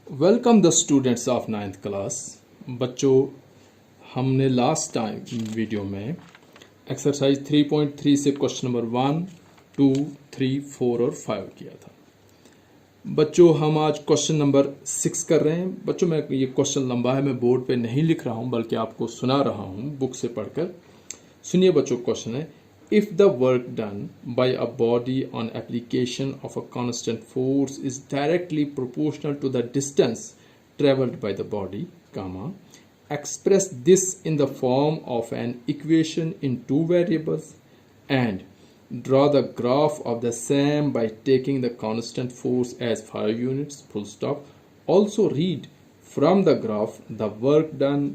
Welcome the students of 9th class. बच्चों, हमने last time video में एक्सरसाइज 3.3 से क्वेश्चन नंबर 1, 2, 3, 4 और 5 किया था। बच्चों, हम आज क्वेश्चन नंबर 6 कर रहे हैं। बच्चों, मैं ये क्वेश्चन लंबा है, मैं बोर्ड पे नहीं लिख रहा हूँ बल्कि आपको सुना रहा हूँ बुक से पढ़कर। सुनिए बच्चों, क्वेश्चन है, if the work done by a body on application of a constant force is directly proportional to the distance traveled by the body, comma, express this in the form of an equation in two variables and draw the graph of the same by taking the constant force as 5 units, full stop. Also read from the graph the work done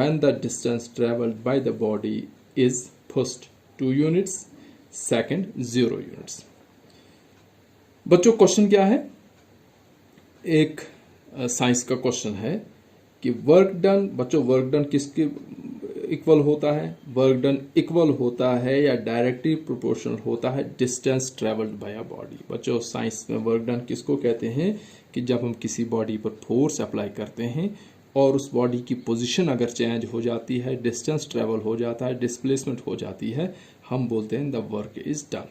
when the distance traveled by the body is first 2 units, second 0 units. बच्चों, question क्या है? एक science का question है कि work done, बच्चों work done किसके equal होता है? वर्क डन इक्वल होता है या डायरेक्टली प्रोपोर्शनल होता है distance travelled by a body. बच्चों, साइंस में वर्क डन किसको कहते हैं कि जब हम किसी बॉडी पर फोर्स अप्लाई करते हैं और उस बॉडी की पोजीशन अगर चेंज हो जाती है, डिस्टेंस ट्रेवल हो जाता है, डिस्प्लेसमेंट हो जाती है, हम बोलते हैं द वर्क इज डन।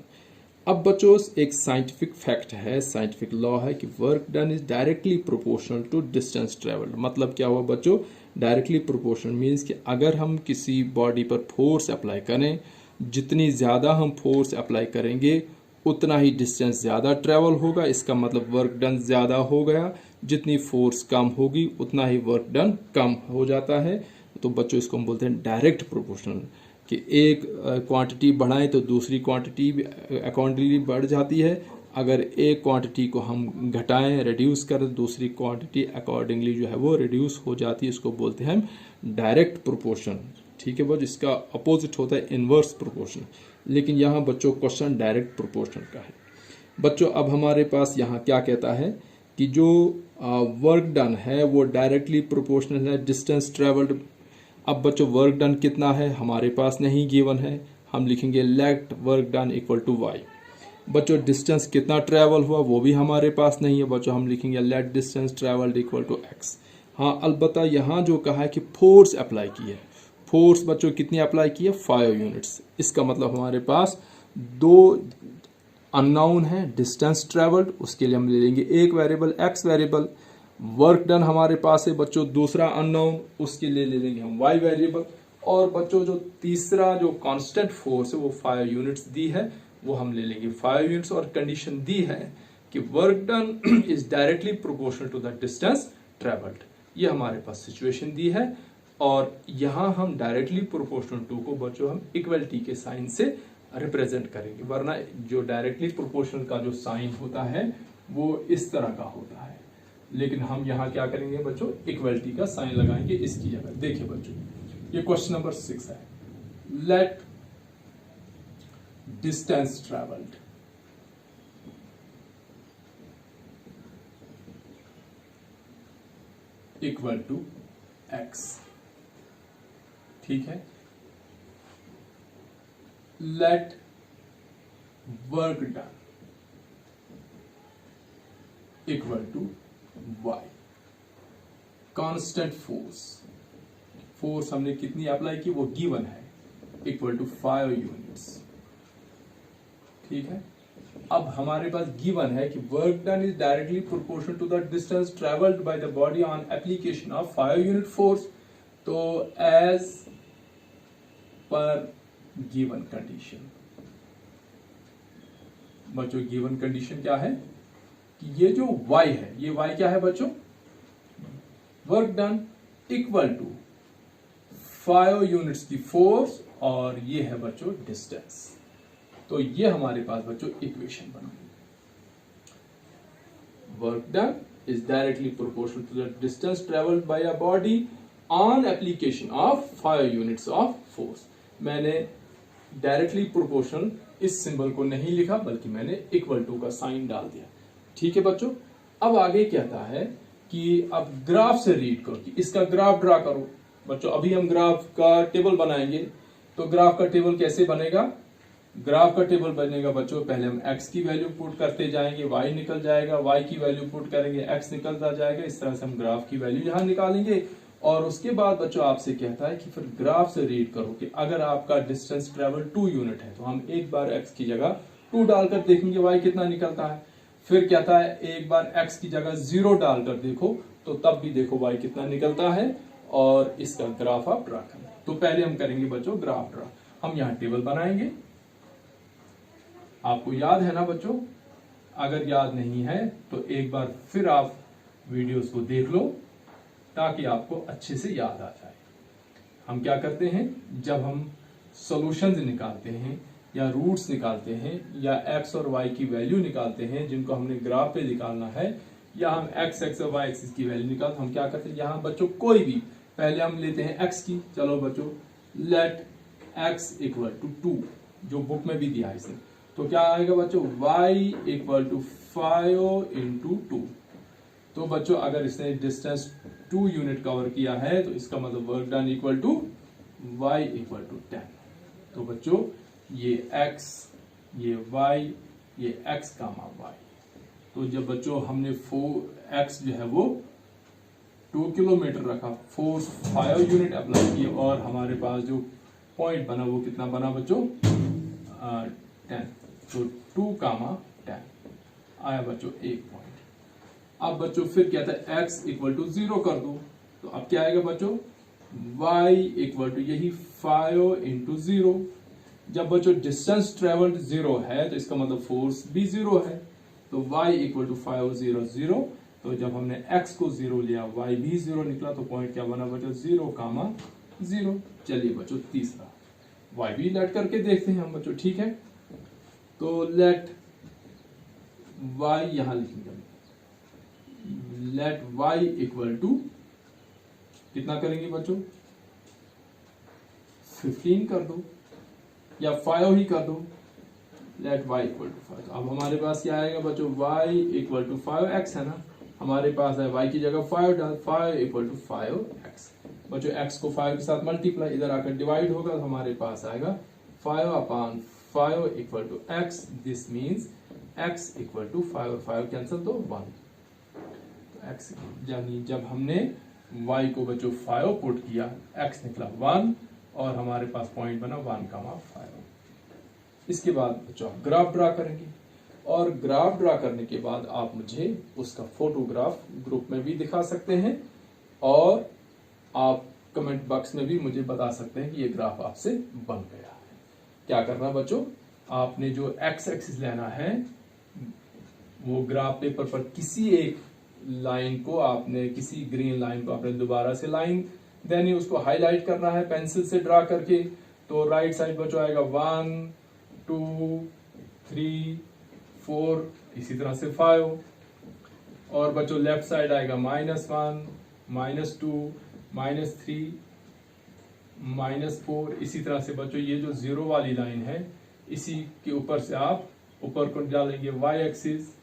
अब बच्चों, एक साइंटिफिक फैक्ट है, साइंटिफिक लॉ है कि work done is directly proportional to distance travelled. मतलब क्या हुआ बच्चों? डायरेक्टली प्रोपोर्शनल मीन्स कि अगर हम किसी बॉडी पर फोर्स अप्लाई करें, जितनी ज़्यादा हम फोर्स अप्लाई करेंगे उतना ही डिस्टेंस ज़्यादा ट्रेवल होगा। इसका मतलब वर्क डन ज़्यादा हो गया। जितनी फोर्स कम होगी उतना ही वर्क डन कम हो जाता है। तो बच्चों, इसको हम बोलते हैं डायरेक्ट प्रोपोर्शनल, कि एक क्वांटिटी बढ़ाएं तो दूसरी क्वांटिटी भी अकॉर्डिंगली बढ़ जाती है। अगर एक क्वांटिटी को हम घटाएं, रिड्यूस करें, दूसरी क्वांटिटी अकॉर्डिंगली जो है वो रिड्यूस हो जाती है। इसको बोलते हैं हम डायरेक्ट प्रोपोर्शन। ठीक है बच्चों, इसका अपोजिट होता है इनवर्स प्रोपोर्शन। लेकिन यहाँ बच्चों क्वेश्चन डायरेक्ट प्रोपोर्शन का है। बच्चों, अब हमारे पास यहाँ क्या कहता है कि जो वर्क डन है वो डायरेक्टली प्रोपोर्शनल है डिस्टेंस ट्रेवल्ड। अब बच्चों, वर्क डन कितना है हमारे पास नहीं गिवन है, हम लिखेंगे let work done equal to y. बच्चों, डिस्टेंस कितना ट्रेवल हुआ वो भी हमारे पास नहीं है। बच्चों, हम लिखेंगे let distance travelled equal to x. हाँ, अलबत्ता यहाँ जो कहा है कि फोर्स अप्लाई की है, फोर्स बच्चों कितनी अप्लाई की है? 5 यूनिट्स। इसका मतलब हमारे पास दो अननोन है, डिस्टेंस ट्रेवल्ड, उसके लिए हम ले लेंगे एक variable x variable. Work done हमारे पास है बच्चों दूसरा अननोन, उसके लिए ले लेंगे हम वाई वेरिएबल। और बच्चों, जो तीसरा जो कांस्टेंट फोर्स है वो 5 यूनिट्स दी है, वो हम ले लेंगे 5 यूनिट्स। और कंडीशन दी है कि work done is directly proportional to the distance travelled. ये हमारे पास सिचुएशन दी है और यहां हम डायरेक्टली प्रोपोर्शनल टू को बच्चों हम इक्वलिटी के साइन से रिप्रेजेंट करेंगे, वरना जो डायरेक्टली प्रोपोर्शनल का जो साइन होता है वो इस तरह का होता है। लेकिन हम यहाँ क्या करेंगे बच्चों? इक्वलिटी का साइन लगाएंगे इसकी जगह। देखिए बच्चों, ये क्वेश्चन नंबर 6 है। Let distance travelled equal to x. ठीक है, let work done equal to y. Constant force, force हमने कितनी अप्लाई की वो गिवन है, इक्वल टू 5 यूनिट्स। ठीक है, अब हमारे पास गिवन है कि work done is directly proportional to the distance travelled by the body on application of 5 unit force. तो एज पर गिवन कंडीशन, बच्चों गिवन कंडीशन क्या है कि ये जो y है, ये y क्या है बच्चों? Work done equal to 5 units की फोर्स और ये है बच्चों डिस्टेंस। तो ये हमारे पास बच्चों इक्वेशन बन गई। Work done is directly proportional to the distance travelled by a body on application of 5 units of force. मैंने डायरेक्टली प्रोपोर्शनल इस सिंबल को नहीं लिखा बल्कि मैंने इक्वल टू का साइन डाल दिया। ठीक है बच्चों, अब आगे कहता है कि अब ग्राफ से रीड करो कि इसका ग्राफ ड्रा करो। बच्चों, अभी हम ग्राफ का टेबल बनाएंगे। तो ग्राफ का टेबल कैसे बनेगा? ग्राफ का टेबल बनेगा बच्चों, पहले हम x की वैल्यू पुट करते जाएंगे, y निकल जाएगा, y की वैल्यू पुट करेंगे, x निकलता जाएगा। इस तरह से हम ग्राफ की वैल्यू यहाँ निकालेंगे। और उसके बाद बच्चों आपसे कहता है कि फिर ग्राफ से रीड करो कि अगर आपका डिस्टेंस ट्रेवल 2 यूनिट है तो हम एक बार x की जगह 2 डालकर देखेंगे y कितना निकलता है। फिर कहता है एक बार x की जगह 0 डालकर देखो, तो तब भी देखो y कितना निकलता है और इसका ग्राफ आप ड्रा करें। तो पहले हम करेंगे बच्चों ग्राफ ड्रा। हम यहाँ टेबल बनाएंगे। आपको याद है ना बच्चों? अगर याद नहीं है तो एक बार फिर आप वीडियोस को देख लो ताकि आपको अच्छे से याद आ जाए। हम क्या करते हैं, जब हम सॉल्यूशंस निकालते हैं या रूट्स निकालते हैं या x और y की वैल्यू निकालते हैं जिनको हमने ग्राफ पे निकालना है, या हम x और y एक्सिस की वैल्यू निकालते, हम क्या करते हैं यहाँ बच्चों कोई भी पहले हम लेते हैं x की। चलो बच्चों लेट x इक्वल टू 2, जो बुक में भी दिया है इसने। तो क्या आएगा बच्चों, y इक्वल टू 5 इंटू 2। तो बच्चों अगर इसने डिस्टेंस 2 यूनिट कवर किया है तो इसका मतलब work done equal to y equal to 10। तो बच्चों ये x, ये y, ये x कामा y। तो जब बच्चों हमने 4x जो है वो 2 किलोमीटर रखा, 5 यूनिट अप्लाई किए और हमारे पास जो पॉइंट बना वो कितना बना बच्चों, 10। तो 2 कामा 10 आया बच्चों 1 पॉइंट। अब बच्चों फिर कहता है x इक्वल टू 0 कर दो, तो अब क्या आएगा बच्चों, y इक्वल टू यही 5 इंटू 0। जब बच्चों डिस्टेंस ट्रेवल्ड 0 है तो इसका मतलब फोर्स भी 0 है। तो y इक्वल टू 5 0 0। तो जब हमने x को 0 लिया y भी 0 निकला, तो पॉइंट क्या बना बच्चों, 0 कामा 0। चलिए बच्चों तीसरा y भी लेट करके देखते हैं हम बच्चों, ठीक है। तो लेट y यहां लिखेंगे, लेट y इक्वल टू कितना करेंगे बच्चों, 15 कर दो या 5 ही कर दो। Let y equal to 5। अब हमारे पास क्या आएगा बच्चों, y इक्वल टू 5x है ना, हमारे पास है y की जगह 5 डाल, 5 इक्वल टू 5x। बच्चों x को 5 के साथ मल्टीप्लाई, इधर आकर डिवाइड होगा तो हमारे पास आएगा 5/5 equal to x। This means x equal to 5 और 5 कैंसिल तो 1। तो x यानी जब हमने y को बच्चों 5 पुट किया, x निकला 1 और हमारे पास पॉइंट बना 1,5। इसके बाद बच्चों आप ग्राफ ड्रा करेंगे और ग्राफ ड्रा करने के बाद आप मुझे उसका फोटोग्राफ ग्रुप में भी दिखा सकते हैं और आप कमेंट बॉक्स में भी मुझे बता सकते हैं कि ये ग्राफ आपसे बन गया है। क्या करना बच्चों, आपने जो x एक्सिस लेना है वो ग्राफ पेपर पर किसी एक लाइन को आपने, किसी ग्रीन लाइन को आपने दोबारा से लाइन देनी, उसको हाईलाइट करना है पेंसिल से ड्रा करके। तो राइट साइड बच्चों आएगा 1 2 3 4, इसी तरह से 5। और बच्चों लेफ्ट साइड आएगा -1 -2 -3 -4। इसी तरह से बच्चों ये जो 0 वाली लाइन है इसी के ऊपर से आप ऊपर को डालेंगे y एक्सिस,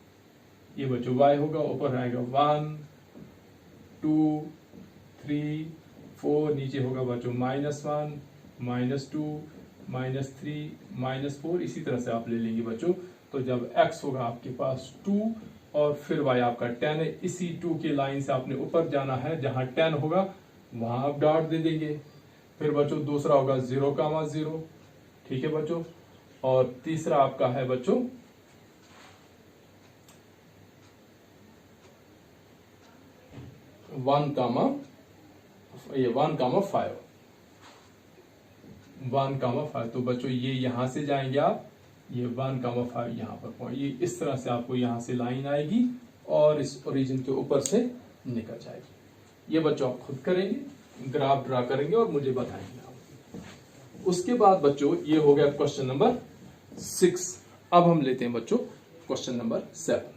ये बच्चों y होगा, ऊपर आएगा 1 2 3 4, नीचे होगा बच्चों -1 -2 -3 -4। इसी तरह से आप ले लेंगे बच्चों। तो जब x होगा आपके पास 2 और फिर y आपका 10 है, इसी 2 की लाइन से आपने ऊपर जाना है, जहां 10 होगा वहां आप डॉट दे देंगे। फिर बच्चों दूसरा होगा 0,0, ठीक है बच्चों। और तीसरा आपका है बच्चों 1,5, 1,5। तो बच्चों ये यहां से जाएंगे आप, ये 1,5 यहां पर पॉइंट, ये इस तरह से आपको यहां से लाइन आएगी और इस ओरिजिन के ऊपर से निकल जाएगी। ये बच्चों आप खुद करेंगे, ग्राफ ड्रा करेंगे और मुझे बताएंगे आप। उसके बाद बच्चों ये हो गया क्वेश्चन नंबर 6। अब हम लेते हैं बच्चों क्वेश्चन नंबर 7।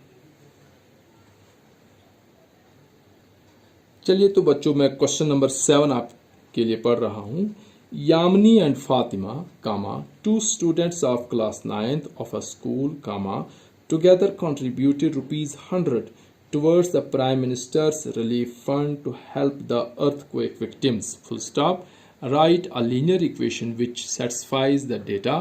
चलिए तो बच्चों मैं क्वेश्चन नंबर 7 आपके लिए पढ़ रहा हूं। Yamini and Fatima, two students of class 9th of a school, together contributed ₹100 towards the Prime Minister's Relief Fund to help the earthquake victims. Full stop. Write a linear equation which satisfies the data.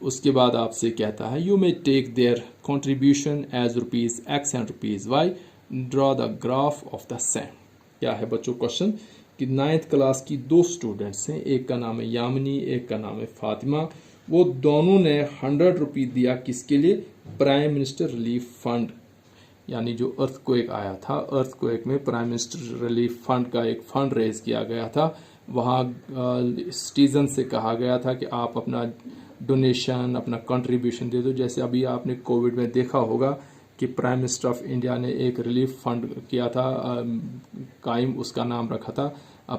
उसके बाद आपसे कहता है you may take their contribution as rupees x and rupees y, draw the graph of the same. क्या है बच्चों question कि 9th class की दो स्टूडेंट्स हैं, एक का नाम है यामिनी, एक का नाम है फातिमा। वो दोनों ने 100 रुपये दिया किसके लिए? प्राइम मिनिस्टर रिलीफ फंड, यानी जो अर्थक्वेक आया था, अर्थक्वेक में प्राइम मिनिस्टर रिलीफ फंड का एक फंड रेज किया गया था। वहाँ सिटीजन से कहा गया था कि आप अपना डोनेशन, अपना कंट्रीब्यूशन दे दो। जैसे अभी आपने कोविड में देखा होगा कि प्राइम मिनिस्टर ऑफ इंडिया ने एक रिलीफ फंड किया था कायम, उसका नाम रखा था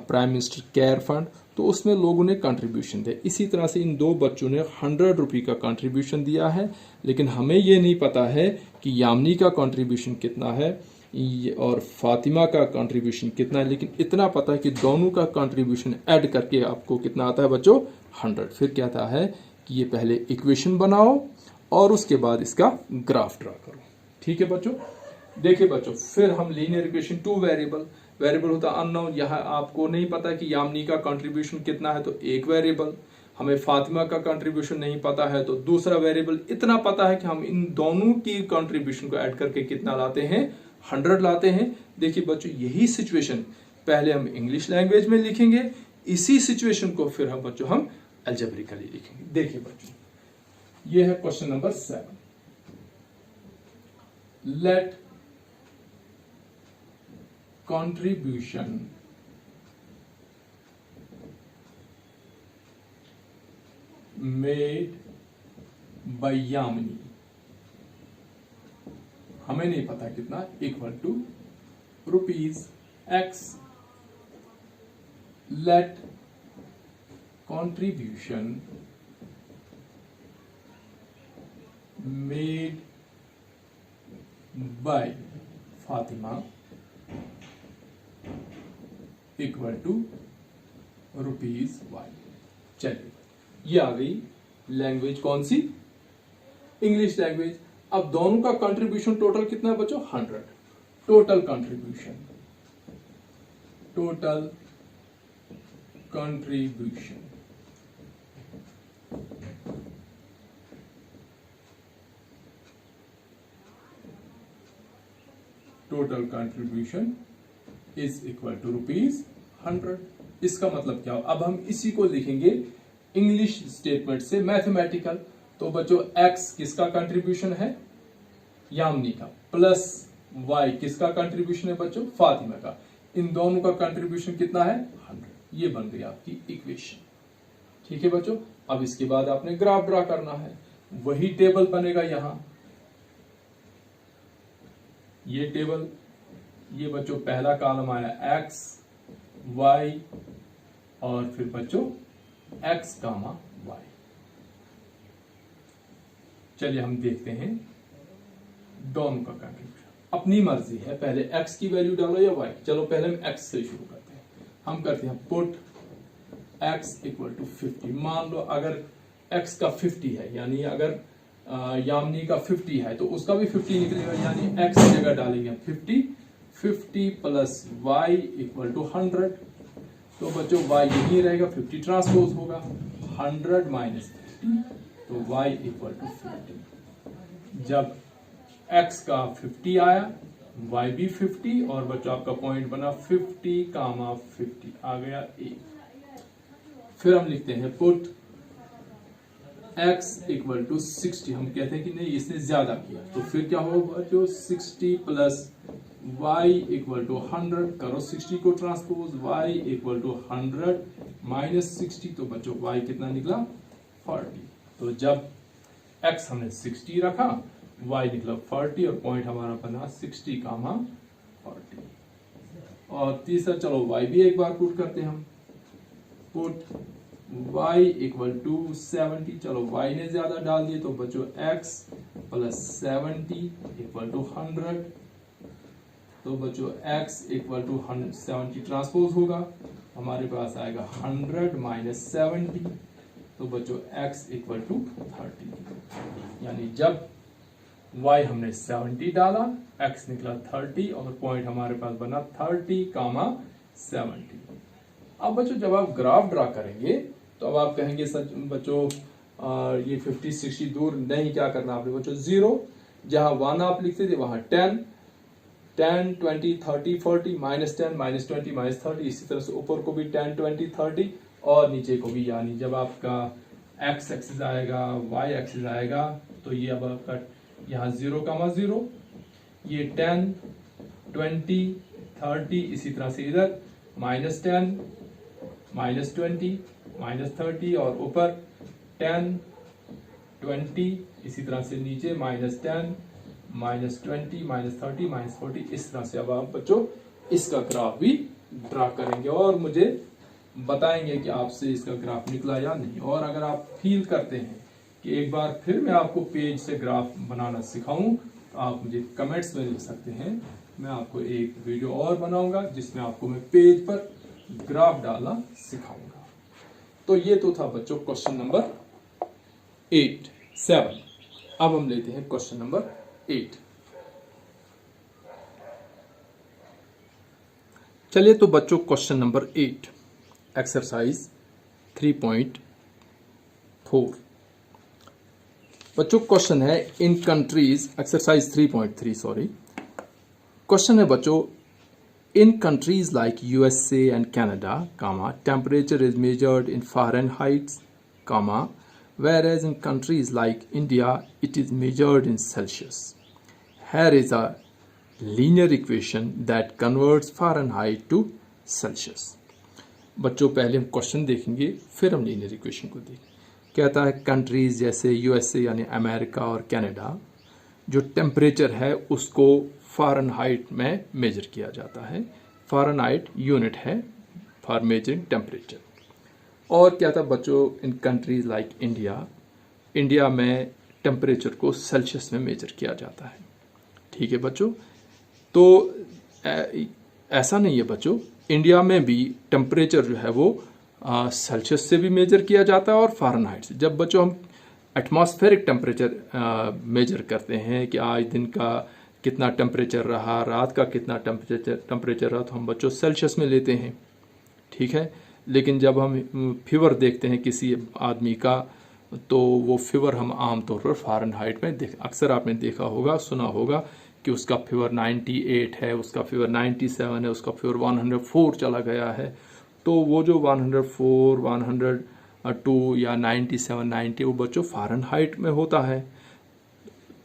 प्राइम मिनिस्टर केयर फंड, तो उसमें लोगों ने कंट्रीब्यूशन दिया। इसी तरह से इन दो बच्चों ने 100 रुपये का कंट्रीब्यूशन दिया है, लेकिन हमें ये नहीं पता है कि यामिनी का कंट्रीब्यूशन कितना है और फातिमा का कंट्रीब्यूशन कितना है, लेकिन इतना पता है कि दोनों का कंट्रीब्यूशन ऐड करके आपको कितना आता है बच्चों? 100। फिर कहता है कि ये पहले इक्वेशन बनाओ और उसके बाद इसका ग्राफ ड्रा करो। ठीक है बच्चों, देखिए बच्चों, फिर हम लीनियर इक्वेशन, टू वेरिएबल होता है अननोन। यहाँ आपको नहीं पता कि यामिनी का कंट्रीब्यूशन कितना है तो एक वेरिएबल, हमें फातिमा का कंट्रीब्यूशन नहीं पता है तो दूसरा वेरिएबल। इतना पता है कि हम इन दोनों की कंट्रीब्यूशन को ऐड करके कितना लाते हैं? 100 लाते हैं। देखिए बच्चों, यही सिचुएशन पहले हम इंग्लिश लैंग्वेज में लिखेंगे, इसी सिचुएशन को फिर हम बच्चों हम अलजेब्रिकली लिखेंगे। देखिए बच्चों, ये है question number 7। Let contribution made by Yamini, हमें नहीं पता कितना, equal to rupees x. Let contribution made by Fatima equal to rupees y. चलिए, ये आ गई लैंग्वेज कौन सी? English language. अब दोनों का कंट्रीब्यूशन टोटल कितना है बच्चों? 100। Total contribution is equal to rupees 100। इसका मतलब क्या हो? अब हम इसी को लिखेंगे इंग्लिश स्टेटमेंट से मैथमेटिकल। तो बच्चों, x किसका कंट्रीब्यूशन है? यामिनी का, प्लस y किसका कंट्रीब्यूशन है बच्चों? फातिमा का। इन दोनों का कंट्रीब्यूशन कितना है? 100। ये बन गई आपकी इक्वेशन। ठीक है बच्चों, अब इसके बाद आपने ग्राफ ड्रा करना है। वही टेबल बनेगा यहां, ये टेबल, ये बच्चों पहला कॉलम आया x, y और फिर बच्चों x, y। चलिए हम देखते हैं दोनों का कंट्रीब्यूशन। अपनी मर्जी है, पहले x की वैल्यू डालो या y। चलो पहले हम x से शुरू करते हैं। हम करते हैं पुट x इक्वल टू 50। मान लो अगर x का 50 है, यानी अगर यामिनी का 50 है तो उसका भी 50 निकलेगा, यानी x की जगह डालेंगे 50 प्लस y इक्वल टू 100। तो बच्चों y यही रहेगा, 50 ट्रांसपोज होगा, 100 माइनस 50 तो y इक्वल टू 50। जब x का 50 आया, y भी 50 और बच्चों आपका पॉइंट बना 50, 50 आ गया a। फिर हम लिखते हैं पुट x इक्वल टू 60। हम कहते हैं कि नहीं, इसने ज्यादा किया, तो फिर क्या होगा बच्चों? 60 प्लस y इक्वल टू 100, करो 60 को transpose, y equal to 100 minus 60, तो बच्चों y कितना निकला? 40। तो जब x हमने 60 रखा, y निकला 40 और पॉइंट हमारा बना 60, 40। और तीसरा, चलो y भी एक बार पुट करते हैं हम। Put y equal to 70। चलो y ने ज्यादा डाल दिए, तो बच्चों x प्लस 70 इक्वल टू 100। तो बच्चों x इक्वल टू 70 ट्रांसपोज होगा, हमारे पास आएगा 100 माइनस 70। तो बच्चों x इक्वल टू 30। यानी जब y हमने 70 डाला, x निकला 30 और पॉइंट हमारे पास बना 30, 70। अब बच्चों जब आप ग्राफ ड्रा करेंगे तो अब आप कहेंगे सच बच्चों ये 50 60 दूर नहीं, क्या करना आपने बच्चों 0, जहां 1 आप लिखते थे वहां 10 10 20 30 40 -10 -20 -30, इसी तरह से ऊपर को भी 10 20 30 और नीचे को भी, यानी जब आपका x एक्सिस आएगा y एक्सिस आएगा तो ये अब आपका यहाँ 0, 0, ये 10 20 30, इसी तरह से इधर -10 -20 -30 और ऊपर 10 20, इसी तरह से नीचे -10 -20 -30 -40, इस तरह से अब आप बच्चों इसका ग्राफ भी ड्रा करेंगे और मुझे बताएंगे कि आपसे इसका ग्राफ निकला या नहीं। और अगर आप फील करते हैं कि एक बार फिर मैं आपको पेज से ग्राफ बनाना सिखाऊं तो आप मुझे कमेंट्स में लिख सकते हैं। मैं आपको एक वीडियो और बनाऊंगा जिसमें आपको मैं पेज पर ग्राफ डालना सिखाऊंगा। तो ये तो था बच्चों क्वेश्चन नंबर 7। अब हम लेते हैं क्वेश्चन नंबर 8। चलिए तो बच्चों क्वेश्चन नंबर 8 एक्सरसाइज 3.4 बच्चों क्वेश्चन है in countries, exercise 3.3 sorry. Question है बच्चों in countries like USA and Canada, temperature is measured in Fahrenheits, whereas in countries like India it is measured in Celsius. Here is a linear equation that converts Fahrenheit to Celsius. बच्चों पहले हम question देखेंगे फिर हम linear equation को देखेंगे। कहता है कंट्रीज जैसे USA यानी अमेरिका और कनाडा, जो टेम्परेचर है उसको फ़ारेनहाइट में मेजर किया जाता है। फ़ारेनहाइट यूनिट है फॉर मेजरिंग टेम्परेचर। और क्या था बच्चों in countries like India, India में टेम्परेचर को सेल्सियस में मेजर किया जाता है। ठीक है बच्चों, तो ऐसा नहीं है बच्चों, इंडिया में भी टेम्परेचर जो है वो सेल्सियस से भी मेजर किया जाता है और फ़ारेनहाइट से। जब बच्चों हम एटमॉस्फेरिक टेम्परेचर मेजर करते हैं कि आज दिन का कितना टेम्परेचर रहा, रात का कितना टेम्परेचर रहा, तो हम बच्चों सेल्सियस में लेते हैं। ठीक है, लेकिन जब हम फीवर देखते हैं किसी आदमी का तो वो फीवर हम आमतौर पर फ़ारेनहाइट में अक्सर आपने देखा होगा, सुना होगा कि उसका फीवर 98 है, उसका फीवर 97 है, उसका फीवर 104 चला गया है। तो वो जो 104, 102 या 97, 90 वो बच्चों फ़ारेनहाइट में होता है,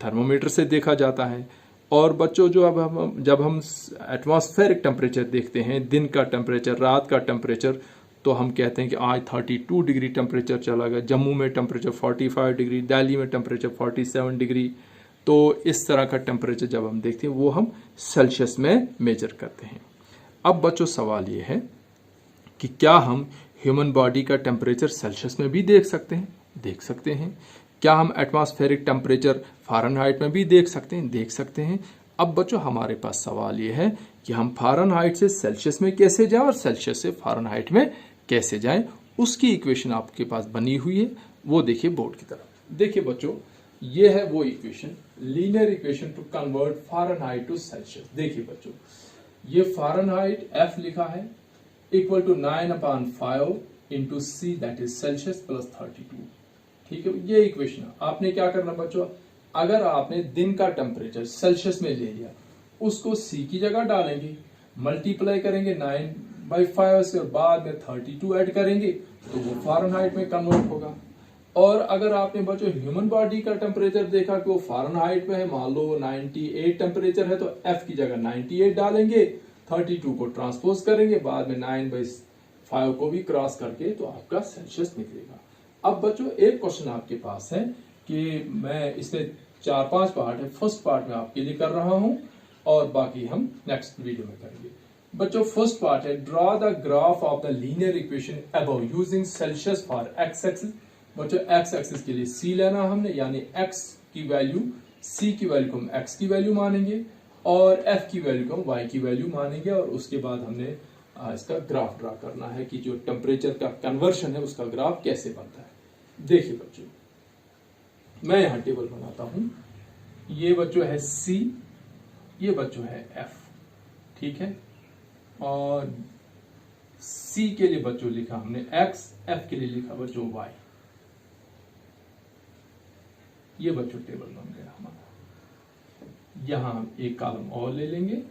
थर्मोमीटर से देखा जाता है। और बच्चों जो जब हम एटमॉस्फेरिक टेम्परेचर देखते हैं, दिन का टेम्परेचर, रात का टेम्परेचर, तो हम कहते हैं कि आज 32 डिग्री टेम्परेचर चला गया, जम्मू में टेम्परेचर 45 डिग्री, दिल्ली में टेम्परेचर 47 डिग्री। तो इस तरह का टेम्परेचर जब हम देखते हैं वो हम सेल्सियस में मेजर करते हैं। अब बच्चों सवाल ये है कि क्या हम ह्यूमन बॉडी का टेम्परेचर सेल्सियस में भी देख सकते हैं? देख सकते हैं। क्या हम एटमॉस्फेरिक टेम्परेचर फ़ारेनहाइट में भी देख सकते हैं? देख सकते हैं। अब बच्चों हमारे पास सवाल ये है कि हम फ़ारेनहाइट से सेल्सियस में कैसे जाएं और सेल्सियस से फ़ारेनहाइट में कैसे जाएं, उसकी इक्वेशन आपके पास बनी हुई है, वो देखिए बोर्ड की तरफ। देखिए बच्चों, ये है वो equation, linear equation to convert Fahrenheit to Celsius. देखिए बच्चों, ये फ़ारेनहाइट F लिखा है equal to 9/5 into C that is Celsius plus 32। ठीक है, ये इक्वेशन आपने क्या करना बच्चों, अगर आपने दिन का टेम्परेचर सेल्सियस में ले लिया, उसको C की जगह डालेंगे, मल्टीप्लाई करेंगे 9/5 से और बाद में 32 ऐड करेंगे तो वो फ़ारेनहाइट में कन्वर्ट होगा। और अगर आपने बच्चों ह्यूमन बॉडी का टेम्परेचर देखा कि वो फ़ारेनहाइट में है, मान लो 98 टेम्परेचर है, तो F की जगह 98 डालेंगे, 32 को ट्रांसपोज करेंगे, बाद में 9/5 को भी क्रॉस करके तो आपका सेल्सियस निकलेगा। अब बच्चों एक क्वेश्चन आपके पास है कि मैं इसमें 4-5 पार्ट है, फर्स्ट पार्ट में आपके लिए कर रहा हूं और बाकी हम नेक्स्ट वीडियो में करेंगे। बच्चों फर्स्ट पार्ट है draw the graph of the linear equation above using Celsius for x axis. बच्चों एक्स एक्सिस के लिए C लेना हमने, यानी x की वैल्यू, C की वैल्यू को हम x की वैल्यू मानेंगे और F की वैल्यू को हम y की वैल्यू मानेंगे। और उसके बाद हमने इसका ग्राफ ड्रा करना है कि जो टेम्परेचर का कन्वर्शन है उसका ग्राफ कैसे बनता है। देखिए बच्चों, मैं यहां टेबल बनाता हूं, ये बच्चों है C, ये बच्चों है F। ठीक है, और C के लिए बच्चों लिखा हमने x, F के लिए लिखा बच्चों y। ये बच्चों टेबल बन गया हमारा। यहां हम एक कॉलम और ले लेंगे,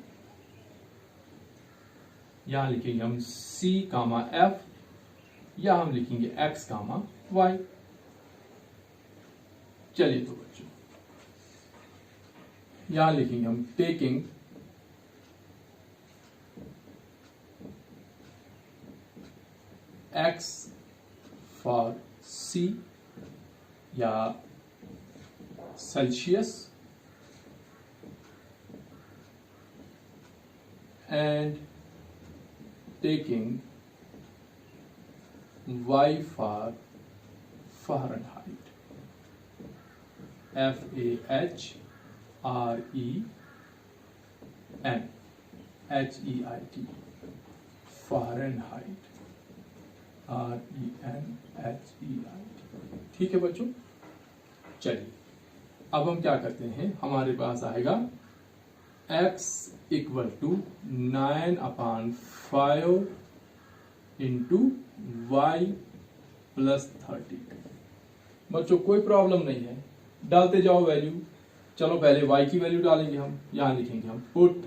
यहां लिखेंगे हम C कामा F, या हम लिखेंगे X कामा Y। चलिए तो बच्चों यहां लिखेंगे हम टेकिंग X फॉर C या Celsius and taking Y for Fahrenheit, FAHRENHEIT, Fahrenheit, RENHEIT। ठीक है बच्चों, चलिए अब हम क्या करते हैं, हमारे पास आएगा x equal to 9/5 into y plus 32। बच्चों कोई प्रॉब्लम नहीं है, डालते जाओ वैल्यू। चलो पहले y की वैल्यू डालेंगे हम, यहां लिखेंगे हम पुट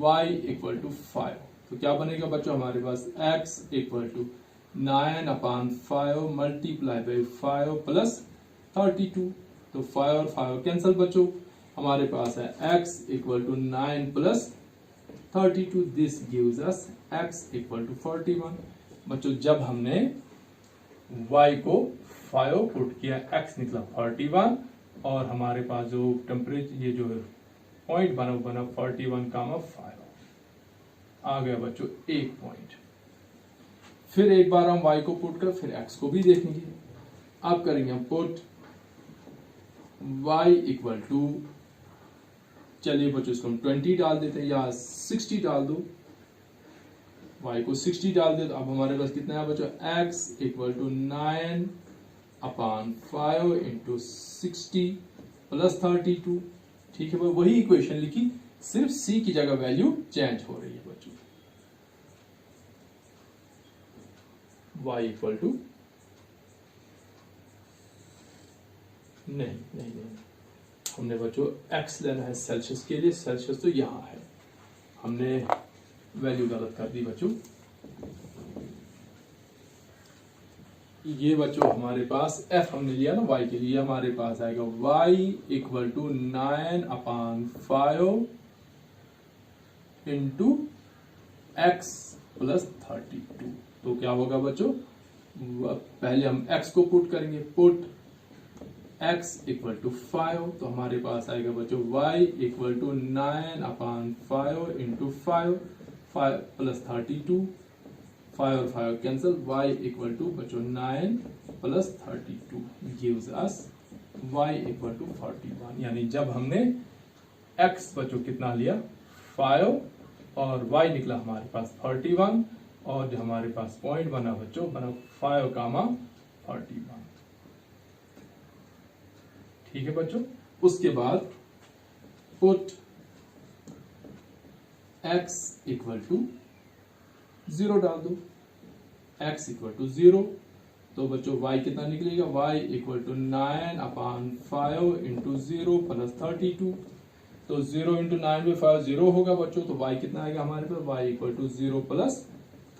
y इक्वल टू 5। तो क्या बनेगा बच्चों हमारे पास x equal to 9/5 multiply by 5 plus 32। तो 5 और 5 कैंसल बच्चों, हमारे पास है x equal to 9 plus 32। This gives us x equal to 41। बच्चों जब हमने y को 5 पुट किया, x निकला 41, और हमारे पास जो टेम्परेचर ये जो पॉइंट बना वो बना 41,5 आ गया बच्चों एक पॉइंट। फिर एक बार हम y को पुट कर फिर x को भी देखेंगे। अब करेंगे हम पुट y इक्वल टू, चलिए बच्चों इसको हम 20 डाल देते हैं, या 60 डाल दो, y को 60 डाल दे। तो अब हमारे पास कितना है बच्चों, x equal to 9/5 into 60 plus 32। ठीक है भाई, वही इक्वेशन लिखी, सिर्फ c की जगह वैल्यू चेंज हो रही है बच्चों। y इक्वल टू नहीं, हमने बच्चों x लेना है सेल्सियस के लिए, सेल्सियस तो यहां है, हमने वैल्यू गलत कर दी बच्चों। ये बच्चों हमारे पास f हमने लिया ना y के लिए, हमारे पास आएगा y equal to 9/5 into x plus 32। तो क्या होगा बच्चों, पहले हम x को पुट करेंगे, पुट x इक्वल टू 5। तो हमारे पास आएगा बच्चों y equal to 9/5 into 5 plus 32, 5 और 5 कैंसल, y इक्वल टू बच्चों 9 plus 32 gives us y equal to 41। यानी जब हमने x बच्चों कितना लिया 5 और y निकला हमारे पास 31, और जो हमारे पास पॉइंट बना बच्चों बना 5,41। ठीक है बच्चों, उसके बाद पुट x इक्वल टू 0 डाल दो, x इक्वल टू 0। तो बच्चों y कितना निकलेगा, y equal to 9/5 into 0 plus 32। तो 0 इंटू 9/5 0 होगा बच्चों, तो y कितना आएगा हमारे पास, y equal to 0 plus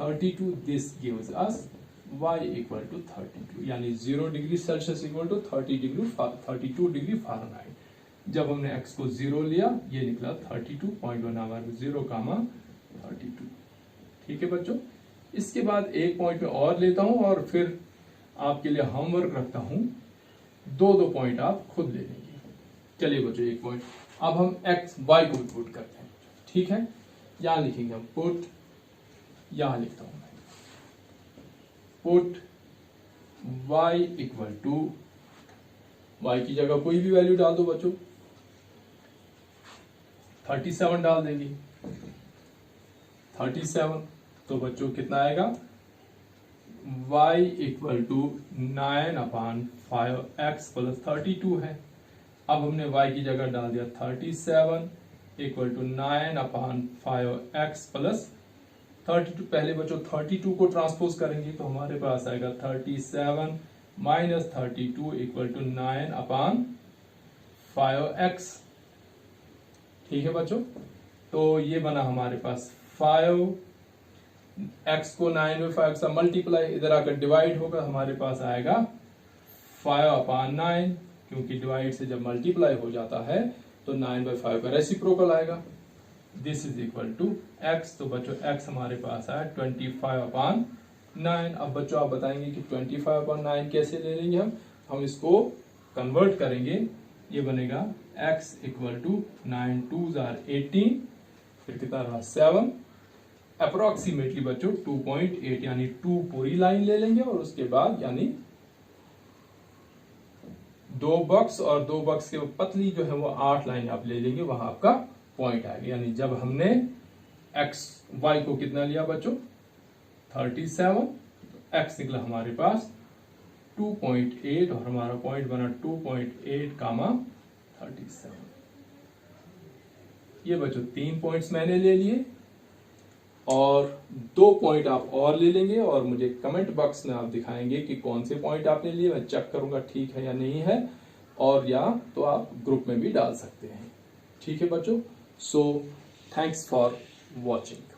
32। This gives us y equal to 32, यानी 0 degree Celsius equal to 32 degree Fahrenheit. जब हमने x को 0 लिया, ये निकला 32 पॉइंट बना हमारे 0,32। ठीक है बच्चों, इसके बाद एक पॉइंट में और लेता हूं और फिर आपके लिए होमवर्क रखता हूं, दो पॉइंट आप खुद ले लेंगे। चलिए बच्चों एक पॉइंट, अब हम x y को भी पुट करते हैं। ठीक है, यहां लिखेंगे हम पुट, यहां लिखता हूं मैं put y equal to, y की जगह कोई भी वैल्यू डाल दो बच्चों, 37 डाल देंगे, 37। तो बच्चों कितना आएगा, y equal to 9/5 x plus 32 है। अब हमने y की जगह डाल दिया 37 इक्वल टू 9/5 x प्लस 32। पहले बच्चों 32 को ट्रांसपोज करेंगे, तो हमारे पास आएगा 37 माइनस 32 इक्वल टू 9/5x। ठीक है बच्चों, तो ये बना हमारे पास 5x को 9 में 5 से मल्टीप्लाई, इधर आकर डिवाइड होगा, हमारे पास आएगा 5/9, क्योंकि डिवाइड से जब मल्टीप्लाई हो जाता है तो 9/5 का रेसिप्रोकल आएगा। This is equal to x। तो बच्चों x हमारे पास आया 25/9। अब बच्चों आप बताएंगे कि 25/9 कैसे ले लेंगे हम इसको कन्वर्ट करेंगे। ये बनेगा x equal to 9 2s are 18, फिर कितना रहा 7, अप्रोक्सीमेटली बच्चों 2.8, यानी 2 पूरी लाइन ले लेंगे और उसके बाद यानी 2 बक्स और 2 बक्स के पतली जो है वो 8 लाइन आप ले लेंगे, वहां आपका पॉइंट आएगा। यानी जब हमने x y को कितना लिया बच्चों 37, x निकला हमारे पास 2.8 और हमारा पॉइंट बना 2.8, 37। ये बच्चों 3 पॉइंट्स मैंने ले लिए और 2 पॉइंट आप और ले लेंगे और मुझे कमेंट बॉक्स में आप दिखाएंगे कि कौन से पॉइंट आपने लिए। मैं चेक करूंगा ठीक है या नहीं है, और या तो आप ग्रुप में भी डाल सकते हैं। ठीक है बच्चों, सो थैंक्स फॉर वॉचिंग।